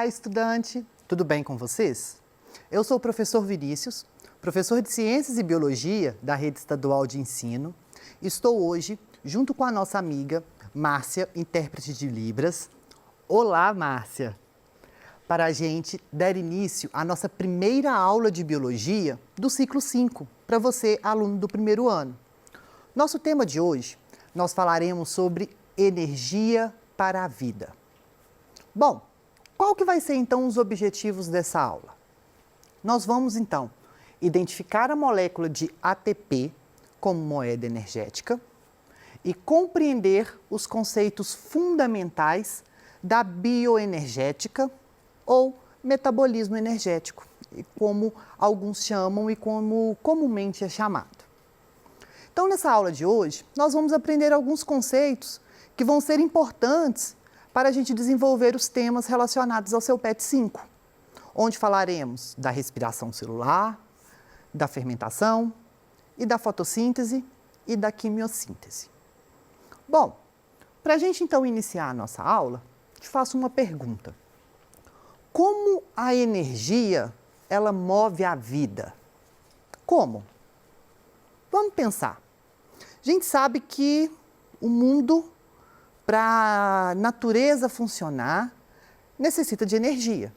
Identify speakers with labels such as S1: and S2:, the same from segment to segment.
S1: Olá, estudante! Tudo bem com vocês? Eu sou o professor Vinícius, professor de Ciências e Biologia da Rede Estadual de Ensino. Estou hoje junto com a nossa amiga Márcia, intérprete de Libras. Olá, Márcia! Para a gente dar início à nossa primeira aula de Biologia do ciclo 5, para você, aluno do primeiro ano. Nosso tema de hoje, nós falaremos sobre energia para a vida. Bom, qual que vai ser então os objetivos dessa aula? Nós vamos então identificar a molécula de ATP como moeda energética e compreender os conceitos fundamentais da bioenergética ou metabolismo energético, como alguns chamam e como comumente é chamado. Então, nessa aula de hoje, nós vamos aprender alguns conceitos que vão ser importantes para a gente desenvolver os temas relacionados ao seu PET 5, onde falaremos da respiração celular, da fermentação e da fotossíntese e da quimiossíntese. Bom, para a gente então iniciar a nossa aula, te faço uma pergunta. Como a energia, ela move a vida? Como? Vamos pensar. A gente sabe que o mundo, para a natureza funcionar, necessita de energia.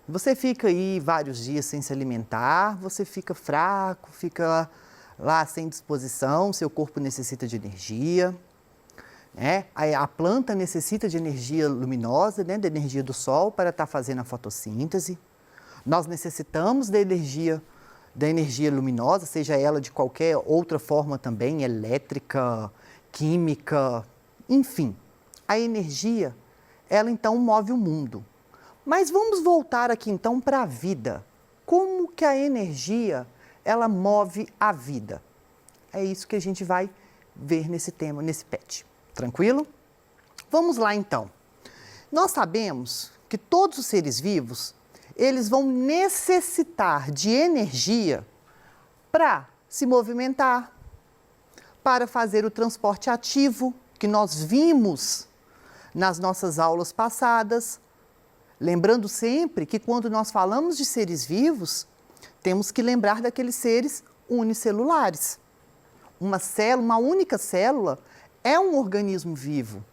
S1: Você fica aí vários dias sem se alimentar, você fica fraco, fica lá sem disposição, seu corpo necessita de energia. A planta necessita de energia luminosa, da energia do sol para estar fazendo a fotossíntese. Nós necessitamos da energia luminosa, seja ela de qualquer outra forma também, elétrica, química, enfim. A energia, ela então move o mundo. Mas vamos voltar aqui então para a vida. Como que a energia, ela move a vida? É isso que a gente vai ver nesse tema, nesse PET. Tranquilo? Vamos lá então. Nós sabemos que todos os seres vivos, eles vão necessitar de energia para se movimentar, para fazer o transporte ativo, que nós vimos nas nossas aulas passadas. Lembrando sempre que quando nós falamos de seres vivos, temos que lembrar daqueles seres unicelulares. Uma única célula é um organismo vivo,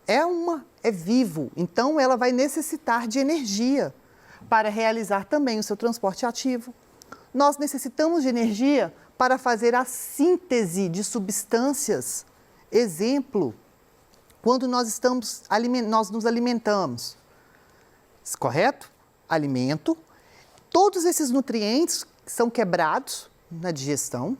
S1: é vivo, então ela vai necessitar de energia para realizar também o seu transporte ativo. Nós necessitamos de energia para fazer a síntese de substâncias. Exemplo, quando nós nos alimentamos, correto? Alimento, todos esses nutrientes são quebrados na digestão.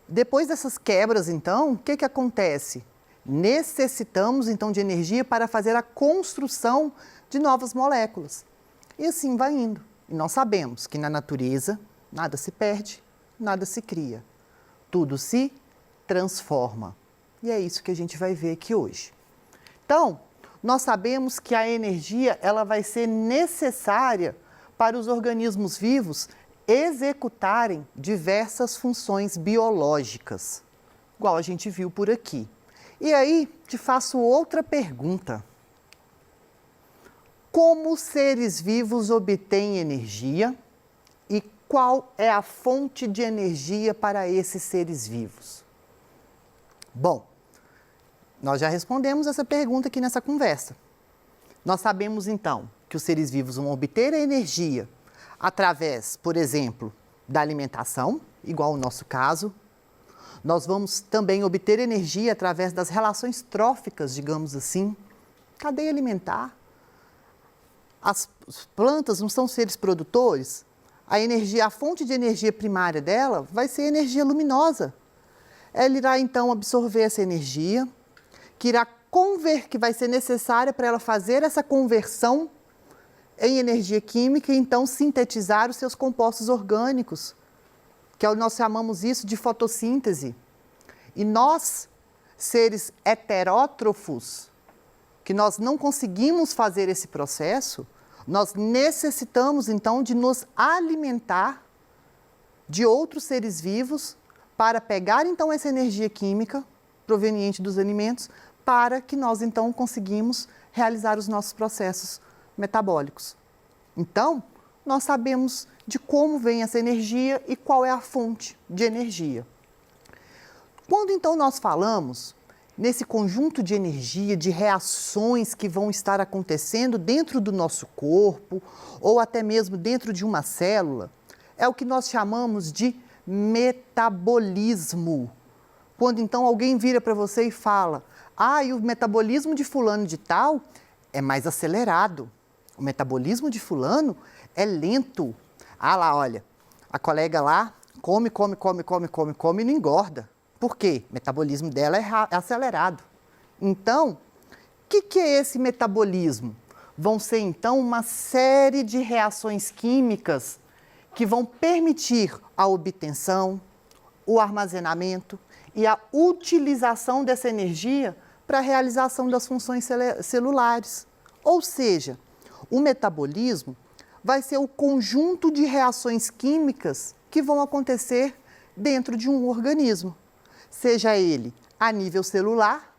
S1: Depois dessas quebras, então, o que acontece? Necessitamos, então, de energia para fazer a construção de novas moléculas. E assim vai indo. E nós sabemos que na natureza, nada se perde, nada se cria. Tudo se transforma. E é isso que a gente vai ver aqui hoje. Então, nós sabemos que a energia, ela vai ser necessária para os organismos vivos executarem diversas funções biológicas, igual a gente viu por aqui. E aí, te faço outra pergunta. Como os seres vivos obtêm energia e qual é a fonte de energia para esses seres vivos? Bom, nós já respondemos essa pergunta aqui nessa conversa. Nós sabemos, então, que os seres vivos vão obter a energia através, por exemplo, da alimentação, igual o nosso caso. Nós vamos também obter energia através das relações tróficas, digamos assim, cadeia alimentar. As plantas não são seres produtores, a fonte de energia primária dela vai ser energia luminosa. Ela irá então absorver essa energia, que vai ser necessária para ela fazer essa conversão em energia química e então sintetizar os seus compostos orgânicos, que nós chamamos isso de fotossíntese. E nós, seres heterótrofos, que nós não conseguimos fazer esse processo, nós necessitamos então de nos alimentar de outros seres vivos para pegar então essa energia química proveniente dos alimentos para que nós então conseguimos realizar os nossos processos metabólicos. Então, nós sabemos de como vem essa energia e qual é a fonte de energia. Quando então nós falamos nesse conjunto de energia, de reações que vão estar acontecendo dentro do nosso corpo ou até mesmo dentro de uma célula, é o que nós chamamos de metabolismo. Quando então alguém vira para você e fala: ah, e o metabolismo de fulano de tal é mais acelerado, o metabolismo de fulano é lento. Ah lá, olha, a colega lá come e não engorda. Por quê? O metabolismo dela é acelerado. Então, o que é esse metabolismo? Vão ser, então, uma série de reações químicas que vão permitir a obtenção, o armazenamento e a utilização dessa energia para a realização das funções celulares. Ou seja, o metabolismo vai ser o conjunto de reações químicas que vão acontecer dentro de um organismo, seja ele a nível celular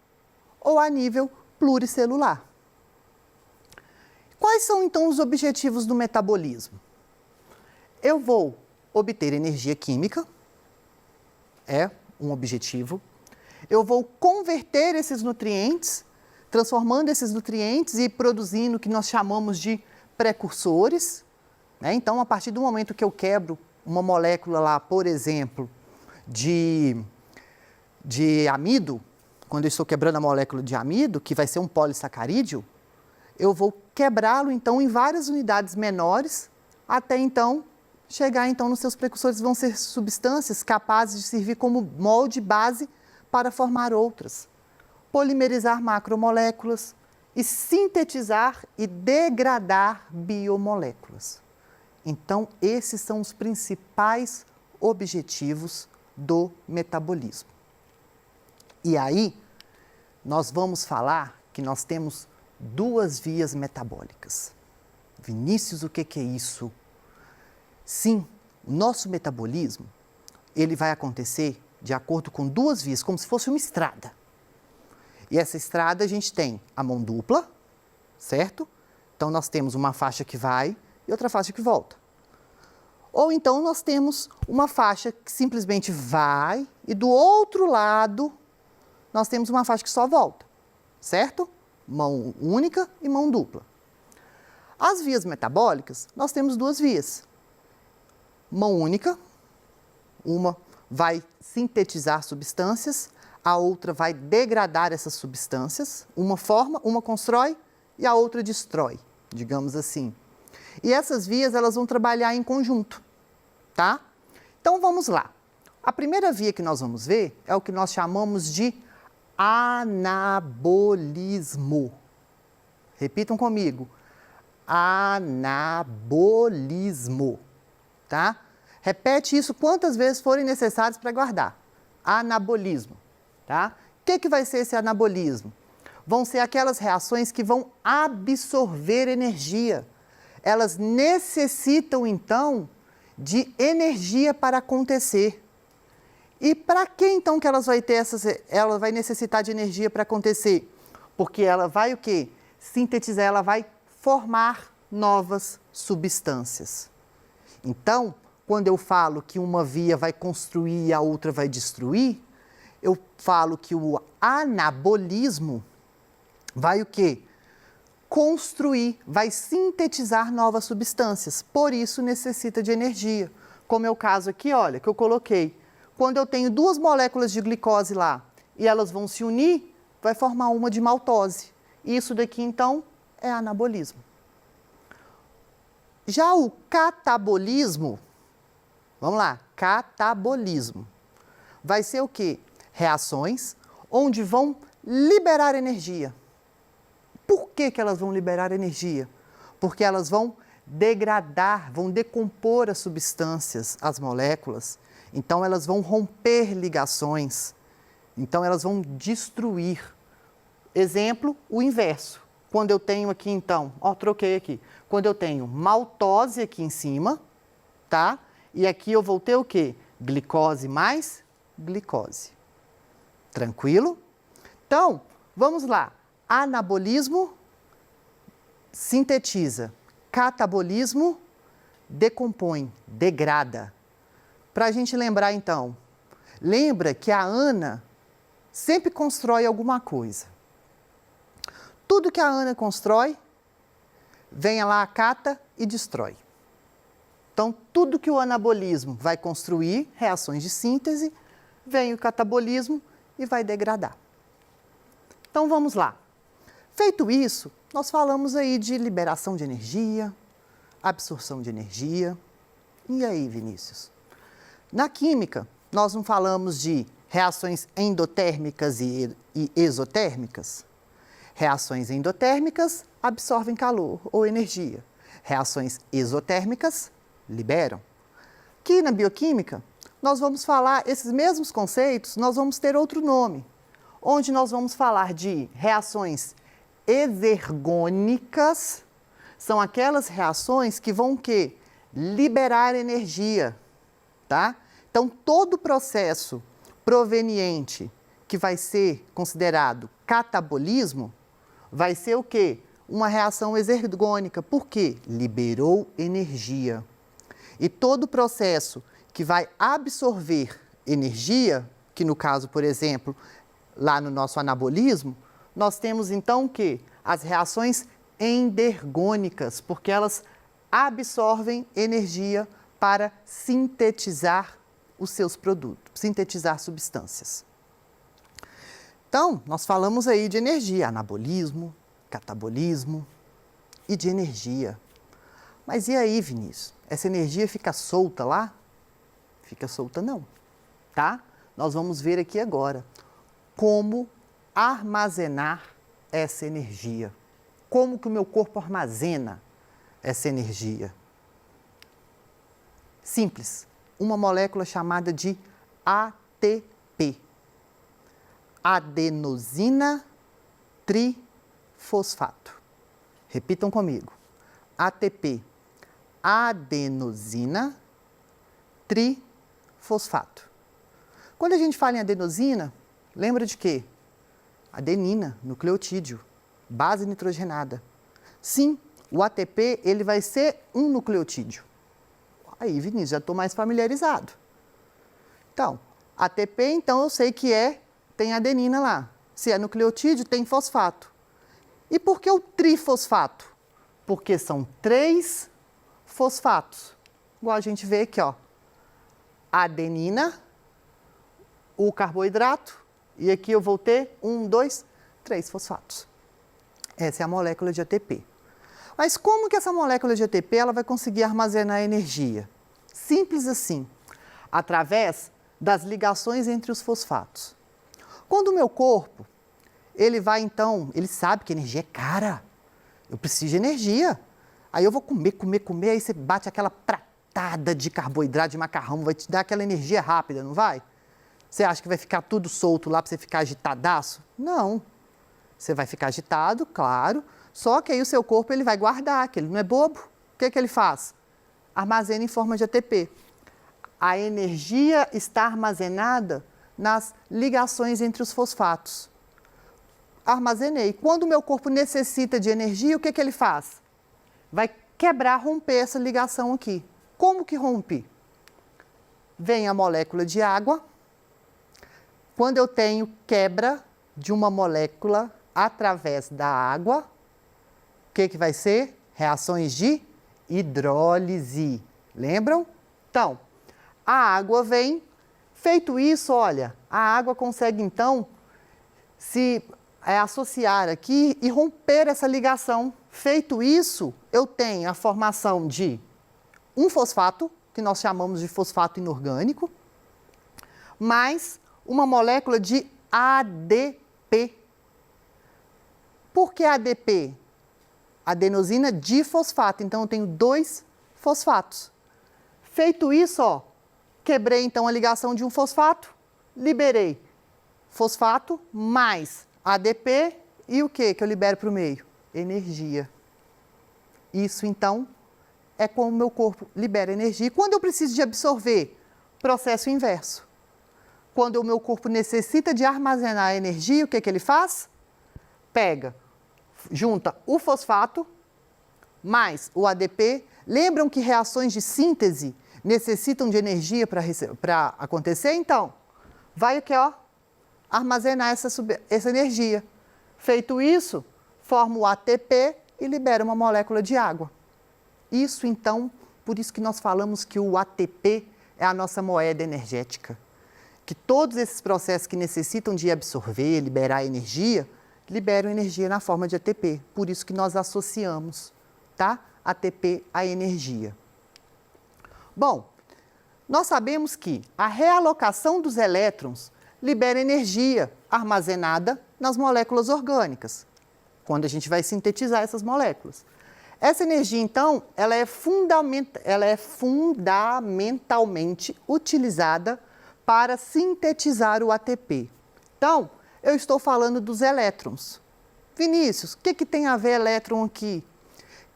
S1: ou a nível pluricelular. Quais são então os objetivos do metabolismo? Eu vou obter energia química, é um objetivo. Eu vou converter esses nutrientes, transformando esses nutrientes e produzindo o que nós chamamos de precursores, né? Então, a partir do momento que eu quebro uma molécula lá, por exemplo, de amido, quando eu estou quebrando a molécula de amido, que vai ser um polissacarídeo, eu vou quebrá-lo então em várias unidades menores, até então chegar então nos seus precursores, vão ser substâncias capazes de servir como molde base para formar outras, polimerizar macromoléculas e sintetizar e degradar biomoléculas. Então, esses são os principais objetivos do metabolismo. E aí, nós vamos falar que nós temos duas vias metabólicas. Vinícius, o que é isso? Sim, o nosso metabolismo, ele vai acontecer de acordo com duas vias, como se fosse uma estrada. E essa estrada a gente tem a mão dupla, certo? Então, nós temos uma faixa que vai e outra faixa que volta. Ou então, nós temos uma faixa que simplesmente vai e do outro lado, nós temos uma faixa que só volta, certo? Mão única e mão dupla. As vias metabólicas, nós temos duas vias. Mão única, uma vai sintetizar substâncias, a outra vai degradar essas substâncias, uma forma, uma constrói e a outra destrói, digamos assim. E essas vias, elas vão trabalhar em conjunto, tá? Então, vamos lá. A primeira via que nós vamos ver é o que nós chamamos de anabolismo. Repitam comigo. Anabolismo, tá? Repete isso quantas vezes forem necessárias para guardar. Anabolismo, tá? O que vai ser esse anabolismo? Vão ser aquelas reações que vão absorver energia. Elas necessitam, então, de energia para acontecer. E para que, então, que ela vai necessitar de energia para acontecer? Porque ela vai o quê? Sintetizar, ela vai formar novas substâncias. Então, quando eu falo que uma via vai construir e a outra vai destruir, eu falo que o anabolismo vai o quê? Construir, vai sintetizar novas substâncias. Por isso, necessita de energia. Como é o caso aqui, olha, que eu coloquei. Quando eu tenho duas moléculas de glicose lá e elas vão se unir, vai formar uma de maltose. Isso daqui, então, é anabolismo. Já o catabolismo, vamos lá, catabolismo, vai ser o quê? Reações onde vão liberar energia. Por que elas vão liberar energia? Porque elas vão degradar, vão decompor as substâncias, as moléculas. Então, elas vão romper ligações. Então, elas vão destruir. Exemplo, o inverso. Quando eu tenho aqui, então, troquei aqui. Quando eu tenho maltose aqui em cima, tá? E aqui eu vou ter o quê? Glicose mais glicose. Tranquilo? Então, vamos lá. Anabolismo, sintetiza, catabolismo, decompõe, degrada. Para a gente lembrar então, lembra que a Ana sempre constrói alguma coisa. Tudo que a Ana constrói, vem lá a Cata e destrói. Então, tudo que o anabolismo vai construir, reações de síntese, vem o catabolismo e vai degradar. Então, vamos lá. Feito isso, nós falamos aí de liberação de energia, absorção de energia. E aí, Vinícius? Na química, nós não falamos de reações endotérmicas e exotérmicas? Reações endotérmicas absorvem calor ou energia. Reações exotérmicas liberam. Aqui na bioquímica, nós vamos falar esses mesmos conceitos, nós vamos ter outro nome, onde nós vamos falar de reações exergônicas, são aquelas reações que vão o quê? Liberar energia, tá? Então, todo o processo proveniente que vai ser considerado catabolismo, vai ser o quê? Uma reação exergônica. Por quê? Liberou energia. E todo o processo que vai absorver energia, que no caso, por exemplo, lá no nosso anabolismo, nós temos então o quê? As reações endergônicas, porque elas absorvem energia para sintetizar os seus produtos, sintetizar substâncias. Então, nós falamos aí de energia, anabolismo, catabolismo e de energia. Mas e aí, Vinícius? Essa energia fica solta lá? Fica solta não, tá? Nós vamos ver aqui agora como armazenar essa energia. Como que o meu corpo armazena essa energia? Simples, uma molécula chamada de ATP. Adenosina trifosfato. Repitam comigo. ATP. Adenosina trifosfato. Quando a gente fala em adenosina, lembra de quê? Adenina, nucleotídeo, base nitrogenada. Sim, o ATP ele vai ser um nucleotídeo. Aí, Vinícius, já estou mais familiarizado. Então, ATP, então, eu sei que tem adenina lá. Se é nucleotídeo, tem fosfato. E por que o trifosfato? Porque são 3 fosfatos. Igual a gente vê aqui, ó. Adenina, o carboidrato, e aqui eu vou ter 1, 2, 3 fosfatos. Essa é a molécula de ATP. Mas como que essa molécula de ATP ela vai conseguir armazenar energia? Simples assim, através das ligações entre os fosfatos. Quando o meu corpo, ele vai então, ele sabe que a energia é cara, eu preciso de energia. Aí eu vou comer, aí você bate aquela pratada de carboidrato, de macarrão, vai te dar aquela energia rápida, não vai? Você acha que vai ficar tudo solto lá para você ficar agitadaço? Não. Você vai ficar agitado, claro, só que aí o seu corpo ele vai guardar, que ele não é bobo. O que ele faz? Armazena em forma de ATP. A energia está armazenada nas ligações entre os fosfatos. Armazenei. Quando o meu corpo necessita de energia, o que ele faz? Vai quebrar, romper essa ligação aqui. Como que rompe? Vem a molécula de água. Quando eu tenho quebra de uma molécula através da água, o que vai ser? Reações de hidrólise. Lembram? Então, a água vem. Feito isso, olha, a água consegue então se associar aqui e romper essa ligação. Feito isso, eu tenho a formação de um fosfato, que nós chamamos de fosfato inorgânico, mais uma molécula de ADP. Por que ADP? Adenosina difosfato. Então, eu tenho 2 fosfatos. Feito isso, ó, quebrei então a ligação de um fosfato, liberei fosfato mais ADP e o que eu libero para o meio? Energia. Isso então é como o meu corpo libera energia. E quando eu preciso de absorver? Processo inverso. Quando o meu corpo necessita de armazenar energia, o que ele faz? Pega, junta o fosfato mais o ADP. Lembram que reações de síntese necessitam de energia para acontecer? Então, vai o que, ó? Armazenar essa energia. Feito isso, forma o ATP e libera uma molécula de água. Isso, então, por isso que nós falamos que o ATP é a nossa moeda energética. Que todos esses processos que necessitam de absorver, liberar energia, liberam energia na forma de ATP. Por isso que nós associamos, tá? ATP à energia. Bom, nós sabemos que a realocação dos elétrons libera energia armazenada nas moléculas orgânicas, quando a gente vai sintetizar essas moléculas. Essa energia, então, ela é fundamentalmente utilizada para sintetizar o ATP. Então, eu estou falando dos elétrons. Vinícius, o que tem a ver elétron aqui?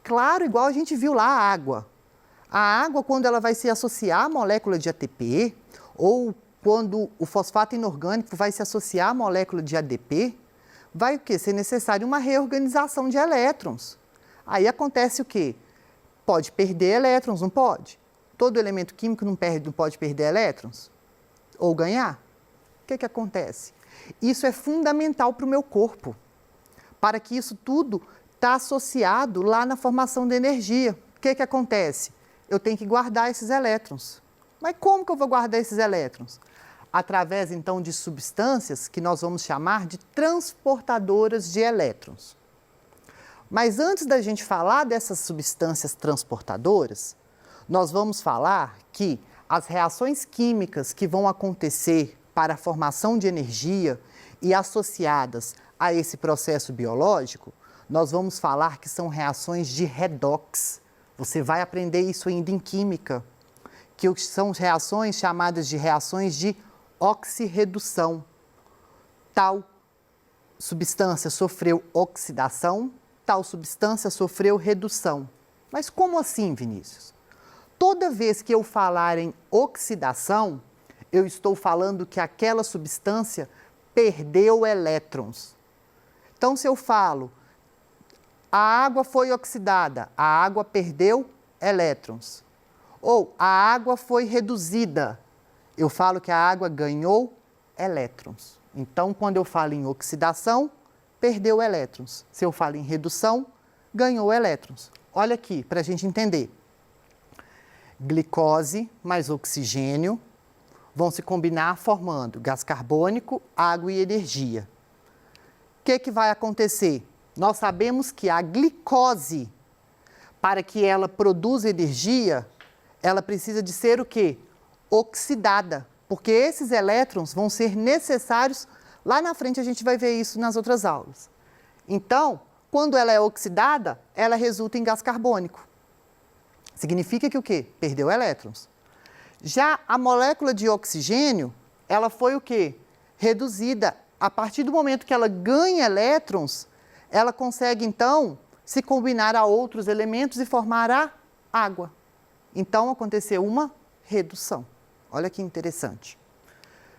S1: Claro, igual a gente viu lá a água. A água, quando ela vai se associar à molécula de ATP, ou quando o fosfato inorgânico vai se associar à molécula de ADP, vai o quê? Ser necessário uma reorganização de elétrons. Aí acontece o quê? Pode perder elétrons, não pode? Todo elemento químico não pode perder elétrons? Ou ganhar? O que acontece? Isso é fundamental para o meu corpo, para que isso tudo está associado lá na formação da energia. O que acontece? Eu tenho que guardar esses elétrons. Mas como que eu vou guardar esses elétrons? Através, então, de substâncias que nós vamos chamar de transportadoras de elétrons. Mas antes da gente falar dessas substâncias transportadoras, nós vamos falar que as reações químicas que vão acontecer para a formação de energia e associadas a esse processo biológico, nós vamos falar que são reações de redox. Você vai aprender isso ainda em química, que são reações chamadas de reações de oxirredução. Tal substância sofreu oxidação, tal substância sofreu redução. Mas como assim, Vinícius? Toda vez que eu falar em oxidação, eu estou falando que aquela substância perdeu elétrons. Então, se eu falo, a água foi oxidada, a água perdeu elétrons. Ou a água foi reduzida, eu falo que a água ganhou elétrons. Então, quando eu falo em oxidação, perdeu elétrons. Se eu falo em redução, ganhou elétrons. Olha aqui, para a gente entender. Glicose mais oxigênio vão se combinar formando gás carbônico, água e energia. O que vai acontecer? Nós sabemos que a glicose, para que ela produza energia, ela precisa de ser o quê? Oxidada, porque esses elétrons vão ser necessários. Lá na frente a gente vai ver isso nas outras aulas. Então, quando ela é oxidada, ela resulta em gás carbônico. Significa que o quê? Perdeu elétrons. Já a molécula de oxigênio, ela foi o quê? Reduzida. A partir do momento que ela ganha elétrons, ela consegue, então, se combinar a outros elementos e formar a água. Então, aconteceu uma redução. Olha que interessante.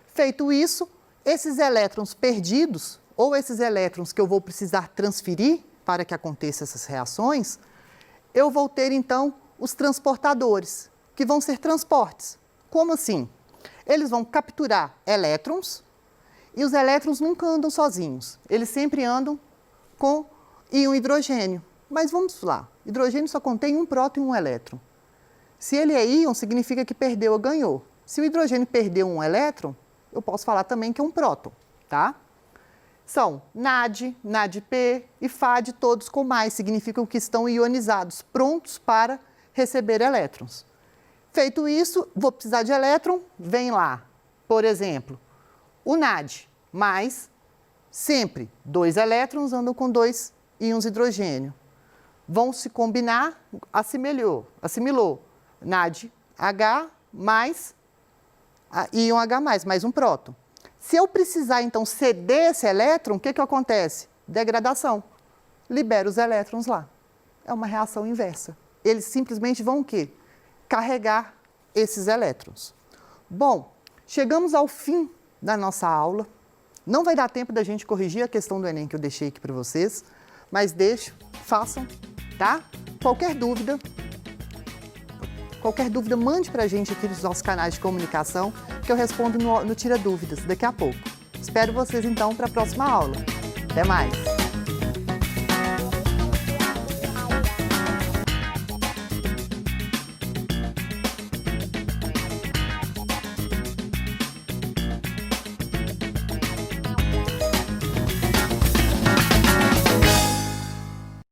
S1: Feito isso, esses elétrons perdidos, ou esses elétrons que eu vou precisar transferir para que aconteçam essas reações, eu vou ter, então, os transportadores, que vão ser transportes. Como assim? Eles vão capturar elétrons, e os elétrons nunca andam sozinhos. Eles sempre andam com íon hidrogênio. Mas vamos lá, hidrogênio só contém um próton e um elétron. Se ele é íon, significa que perdeu ou ganhou. Se o hidrogênio perdeu um elétron, eu posso falar também que é um próton, tá? São NAD, NADP e FAD, todos com mais, significam que estão ionizados, prontos para receber elétrons. Feito isso, vou precisar de elétron, vem lá, por exemplo, o NAD, mais sempre 2 elétrons andam com 2 íons hidrogênio. Vão se combinar, assimilou. NADH mais íon H+, mais um próton. Se eu precisar, então, ceder esse elétron, o que acontece? Degradação. Libera os elétrons lá. É uma reação inversa. Eles simplesmente vão o quê? Carregar esses elétrons. Bom, chegamos ao fim da nossa aula. Não vai dar tempo da gente corrigir a questão do Enem que eu deixei aqui para vocês, mas façam, tá? qualquer dúvida, mande para a gente aqui nos nossos canais de comunicação, que eu respondo no Tira Dúvidas daqui a pouco. Espero vocês então para a próxima aula. Até mais!